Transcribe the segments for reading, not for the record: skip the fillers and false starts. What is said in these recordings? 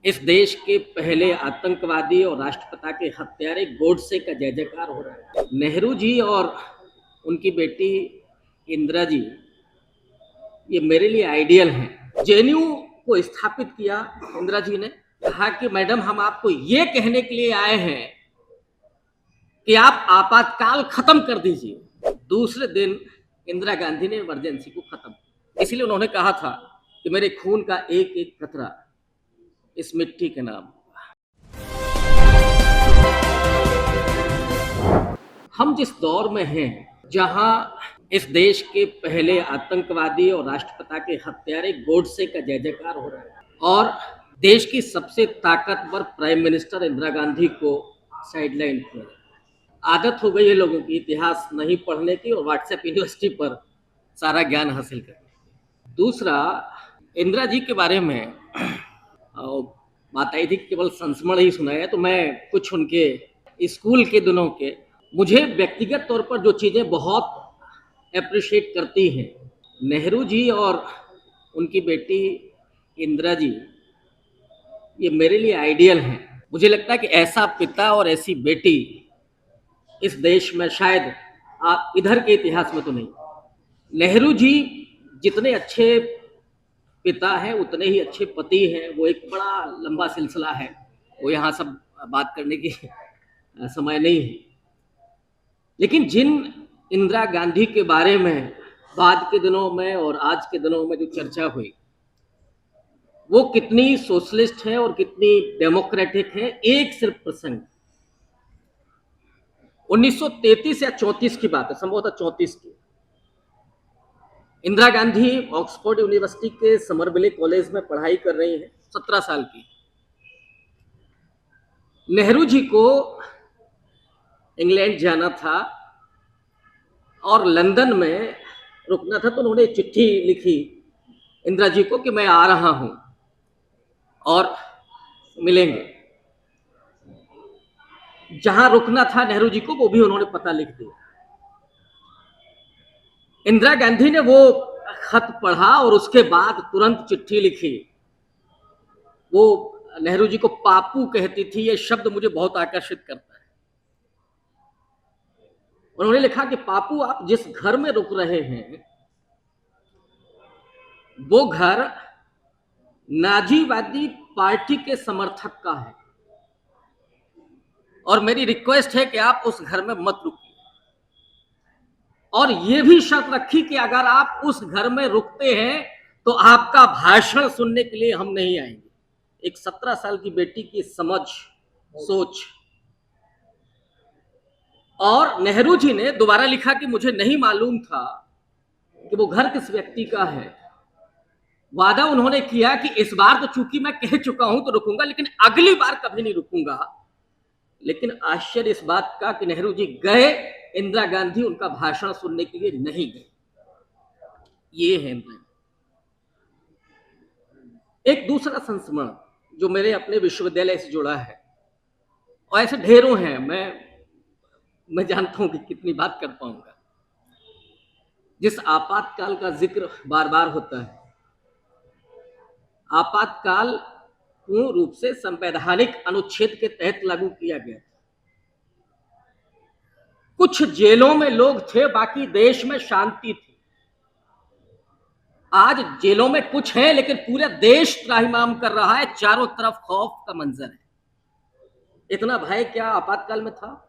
इस देश के पहले आतंकवादी और राष्ट्रपिता के हत्यारे गोडसे का जय जयकार हो रहा है। नेहरू जी और उनकी बेटी इंदिरा जी ये मेरे लिए आइडियल हैं। जेएनयू को स्थापित किया इंदिरा जी ने, कहा कि मैडम हम आपको ये कहने के लिए आए हैं कि आप आपातकाल खत्म कर दीजिए। दूसरे दिन इंदिरा गांधी ने इमरजेंसी को खत्म, इसलिए उन्होंने कहा था कि मेरे खून का एक एक कतरा इस मिट्टी के नाम। हम जिस दौर में हैं, जहां इस देश के पहले आतंकवादी और राष्ट्रपिता के हत्यारे गोडसे का जय जयकार हो रहा है और देश की सबसे ताकतवर प्राइम मिनिस्टर इंदिरा गांधी को साइडलाइन किया। आदत हो गई है लोगों की इतिहास नहीं पढ़ने की और व्हाट्सएप यूनिवर्सिटी पर सारा ज्ञान हासिल करने। दूसरा, इंदिरा जी के बारे में बात आई थी, केवल संस्मरण ही सुनाया, तो मैं कुछ उनके स्कूल के दिनों के, मुझे व्यक्तिगत तौर पर जो चीज़ें बहुत अप्रिशिएट करती हैं, नेहरू जी और उनकी बेटी इंदिरा जी ये मेरे लिए आइडियल हैं। मुझे लगता है कि ऐसा पिता और ऐसी बेटी इस देश में शायद आप इधर के इतिहास में तो नहीं। नेहरू जी जितने अच्छे पिता हैं उतने ही अच्छे पति हैं। वो एक बड़ा लंबा सिलसिला है, वो यहाँ सब बात करने की समय नहीं है। लेकिन जिन इंदिरा गांधी के बारे में बाद के दिनों में और आज के दिनों में जो चर्चा हुई, वो कितनी सोशलिस्ट है और कितनी डेमोक्रेटिक है। एक सिर्फ प्रसंग 1933 या 34 की बात है, संभवतः 34 की। इंदिरा गांधी ऑक्सफोर्ड यूनिवर्सिटी के समरविले कॉलेज में पढ़ाई कर रही हैं, 17 साल की। नेहरू जी को इंग्लैंड जाना था और लंदन में रुकना था, तो उन्होंने चिट्ठी लिखी इंदिरा जी को कि मैं आ रहा हूं और मिलेंगे। जहां रुकना था नेहरू जी को वो भी उन्होंने पता लिख दिया। इंदिरा गांधी ने वो खत पढ़ा और उसके बाद तुरंत चिट्ठी लिखी। वो नेहरू जी को पापू कहती थी, ये शब्द मुझे बहुत आकर्षित करता है। उन्होंने लिखा कि पापू, आप जिस घर में रुक रहे हैं वो घर नाजीवादी पार्टी के समर्थक का है और मेरी रिक्वेस्ट है कि आप उस घर में मत रुकिए। और ये भी शर्त रखी कि अगर आप उस घर में रुकते हैं तो आपका भाषण सुनने के लिए हम नहीं आएंगे। एक 17 साल की बेटी की समझ, सोच। और नेहरू जी ने दोबारा लिखा कि मुझे नहीं मालूम था कि वो घर किस व्यक्ति का है। वादा उन्होंने किया कि इस बार तो चूंकि मैं कह चुका हूं तो रुकूंगा, लेकिन अगली बार कभी नहीं रुकूंगा। लेकिन आश्चर्य इस बात का कि नेहरू जी गए, इंदिरा गांधी उनका भाषण सुनने के लिए नहीं गई। ये है इंदिरा। एक दूसरा संस्मरण जो मेरे अपने विश्वविद्यालय से जुड़ा है, और ऐसे ढेरों हैं, मैं जानता हूं कि कितनी बात कर पाऊंगा। जिस आपातकाल का जिक्र बार बार होता है, आपातकाल पूर्ण रूप से संवैधानिक अनुच्छेद के तहत लागू किया गया। कुछ जेलों में लोग थे, बाकी देश में शांति थी। आज जेलों में कुछ हैं, लेकिन पूरा देश त्राहिमाम कर रहा है, चारों तरफ खौफ का मंजर है। इतना भय क्या आपातकाल में था?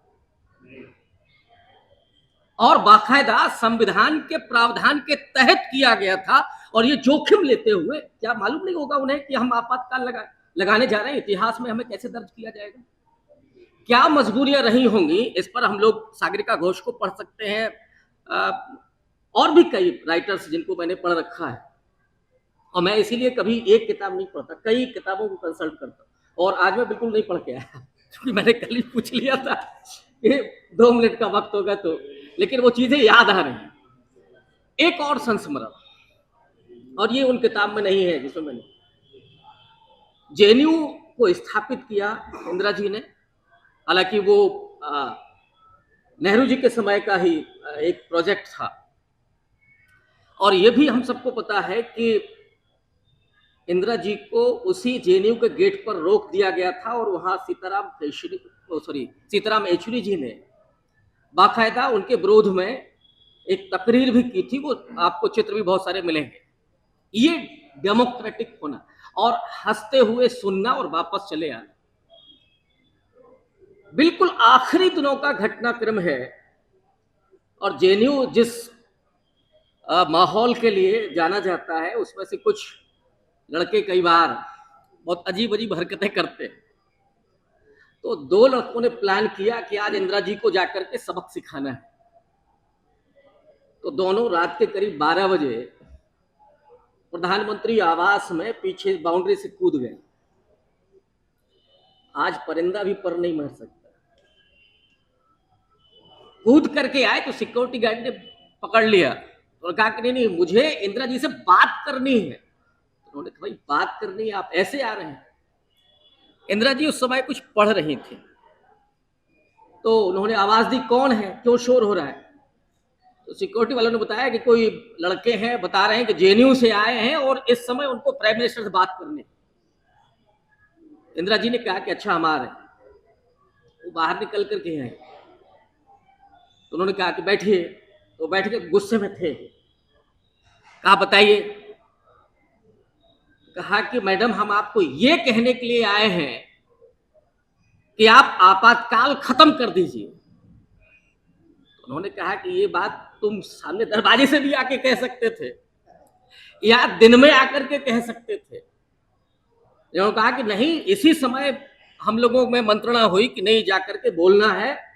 और बाकायदा संविधान के प्रावधान के तहत किया गया था। और ये जोखिम लेते हुए, क्या मालूम नहीं होगा उन्हें कि हम आपातकाल लगाने जा रहे हैं? इतिहास में हमें कैसे दर्ज किया जाएगा? क्या मजबूरियां रही होंगी? इस पर हम लोग सागरिका घोष को पढ़ सकते हैं, और भी कई राइटर्स जिनको मैंने पढ़ रखा है। और मैं इसीलिए कभी एक किताब नहीं पढ़ता, कई किताबों को कंसल्ट करता हूं। और आज मैं बिल्कुल नहीं पढ़ के आया क्योंकि मैंने कल ही पूछ लिया था कि 2 मिनट का वक्त होगा तो, लेकिन वो चीजें याद आ रही। एक और संस्मरण, और ये उन किताब में नहीं है जिसमें मैंने, जेएनयू को स्थापित किया इंदिरा जी ने। हालांकि वो नेहरू जी के समय का ही एक प्रोजेक्ट था। और ये भी हम सबको पता है कि इंदिरा जी को उसी जेएनयू के गेट पर रोक दिया गया था और वहां सीताराम येचुरी जी ने बाकायदा उनके विरोध में एक तकरीर भी की थी। वो आपको चित्र भी बहुत सारे मिलेंगे। ये डेमोक्रेटिक होना और हंसते हुए सुनना और वापस चले आना बिल्कुल आखिरी दिनों का घटनाक्रम है। और जेएनयू जिस माहौल के लिए जाना जाता है, उसमें से कुछ लड़के कई बार बहुत अजीब अजीब हरकतें करते हैं। तो दो लड़कों ने प्लान किया कि आज इंदिरा जी को जाकर के सबक सिखाना है। तो दोनों रात के करीब 12 बजे प्रधानमंत्री आवास में पीछे बाउंड्री से कूद गए। आज परिंदा भी पर नहीं मर सकता। कूद करके आए तो सिक्योरिटी गार्ड ने पकड़ लिया और कहा कि नहीं, मुझे इंदिरा जी से बात करनी है। उन्होंने कहा भाई बात करनी है, आप ऐसे आ रहे हैं। इंदिरा जी उस समय कुछ पढ़ रही थी। तो उन्होंने आवाज दी, कौन है, क्यों शोर हो रहा है? तो सिक्योरिटी वालों ने बताया कि कोई लड़के हैं, बता रहे हैं कि जेएनयू से आए हैं और इस समय उनको प्राइम मिनिस्टर से बात करनी। इंदिरा जी ने कहा कि अच्छा, हम आ रहे हैं। वो बाहर निकल करके आए। तो उन्होंने कहा कि बैठिए। तो बैठ के गुस्से में थे। कहा बताइए। कहा कि मैडम, हम आपको ये कहने के लिए आए हैं कि आप आपातकाल खत्म कर दीजिए। उन्होंने कहा कि ये बात तुम सामने दरवाजे से भी आके कह सकते थे या दिन में आकर के कह सकते थे। उन्होंने कहा कि नहीं, इसी समय हम लोगों में मंत्रणा हुई कि नहीं जाकर के बोलना है।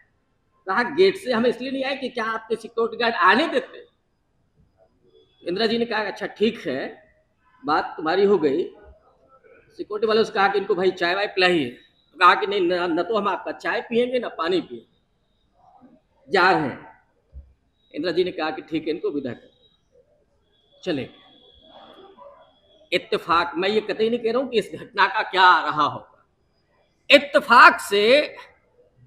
कहा गेट से हम इसलिए नहीं आए कि क्या आपके सिक्योरिटी गार्ड आने देते? इंदिरा जी ने कहा अच्छा ठीक है, बात तुम्हारी हो गई। सिक्योरिटी वालों से कहा कि इनको भाई चाय वाय पिलाइए। तो कहा कि नहीं, न तो हम आपका चाय पियेंगे न पानी पिए, जा रहे हैं। इंदिरा जी ने कहा कि ठीक है, इनको विदा कर चले। इत्तेफाक, मैं ये कतई नहीं कह रहा हूं कि इस घटना का क्या रहा होगा। इत्तेफाक से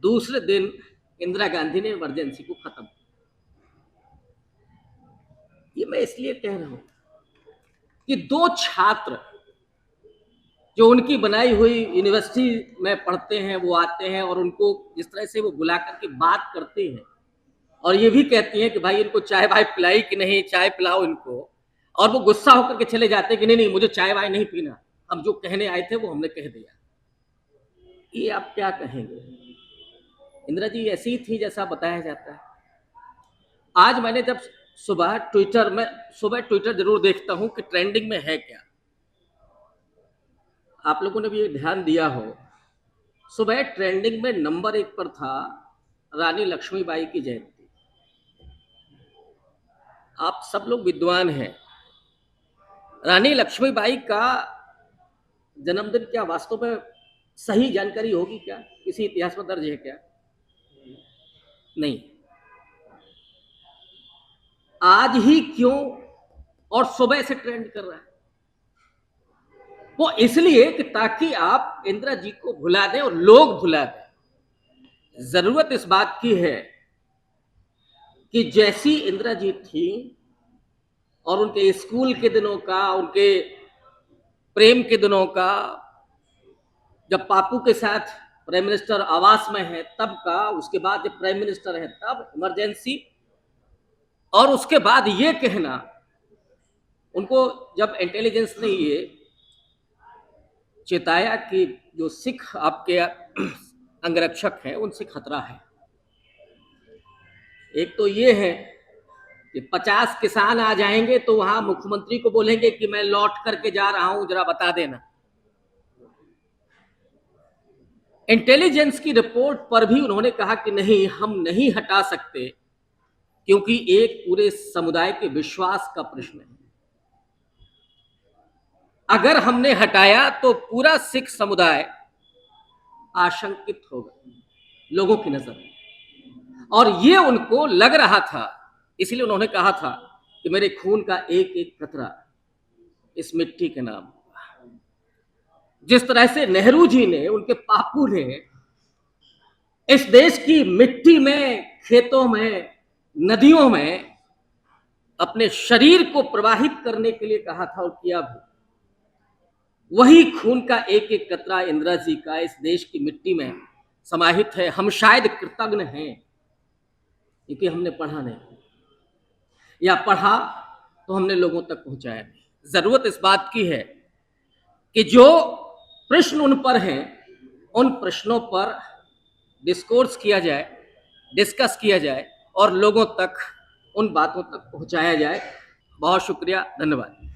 दूसरे दिन इंदिरा गांधी ने इमरजेंसी को खत्म किया। ये मैं इसलिए कह रहा हूं कि दो छात्र जो उनकी बनाई हुई यूनिवर्सिटी में पढ़ते हैं, वो आते हैं और उनको जिस तरह से वो बुला करके बात करते हैं और ये भी कहती हैं कि भाई इनको चाय वाय पिलाई कि नहीं, चाय पिलाओ इनको, और वो गुस्सा होकर के चले जाते हैं कि नहीं नहीं, मुझे चाय वाय नहीं पीना, हम जो कहने आए थे वो हमने कह दिया। ये आप क्या कहेंगे? इंदिरा जी ऐसी ही थी जैसा बताया जाता है। आज मैंने जब सुबह ट्विटर जरूर देखता हूं कि ट्रेंडिंग में है क्या। आप लोगों ने भी ध्यान दिया हो, सुबह ट्रेंडिंग में नंबर 1 पर था रानी लक्ष्मीबाई की जयंती। आप सब लोग विद्वान हैं। रानी लक्ष्मीबाई का जन्मदिन क्या वास्तव में सही जानकारी होगी क्या? किसी इतिहास में दर्ज है क्या? नहीं। आज ही क्यों और सुबह से ट्रेंड कर रहा है? वो इसलिए कि ताकि आप इंदिरा जी को भुला दें और लोग भुला दें। जरूरत इस बात की है कि जैसी इंदिरा जी थी और उनके स्कूल के दिनों का, उनके प्रेम के दिनों का, जब पापू के साथ प्राइम मिनिस्टर आवास में है तब का, उसके बाद जब प्राइम मिनिस्टर है तब इमरजेंसी, और उसके बाद ये कहना, उनको जब इंटेलिजेंस ने ये चेताया कि जो सिख आपके अंगरक्षक हैं उनसे खतरा है। एक तो ये है कि 50 किसान आ जाएंगे तो वहां मुख्यमंत्री को बोलेंगे कि मैं लौट करके जा रहा हूं, जरा बता देना। इंटेलिजेंस की रिपोर्ट पर भी उन्होंने कहा कि नहीं, हम नहीं हटा सकते क्योंकि एक पूरे समुदाय के विश्वास का प्रश्न है। अगर हमने हटाया तो पूरा सिख समुदाय आशंकित होगा लोगों की नजर में, और ये उनको लग रहा था। इसलिए उन्होंने कहा था कि मेरे खून का एक एक कतरा इस मिट्टी के नाम। जिस तरह से नेहरू जी ने, उनके बापू ने इस देश की मिट्टी में, खेतों में, नदियों में अपने शरीर को प्रवाहित करने के लिए कहा था और किया भी। वही खून का एक एक कतरा इंदिरा जी का इस देश की मिट्टी में समाहित है। हम शायद कृतज्ञ हैं क्योंकि हमने पढ़ा नहीं, या पढ़ा तो हमने लोगों तक पहुंचाया नहीं। जरूरत इस बात की है कि जो प्रश्न उन पर हैं उन प्रश्नों पर डिस्कोर्स किया जाए, डिस्कस किया जाए और लोगों तक उन बातों तक पहुंचाया जाए। बहुत शुक्रिया, धन्यवाद।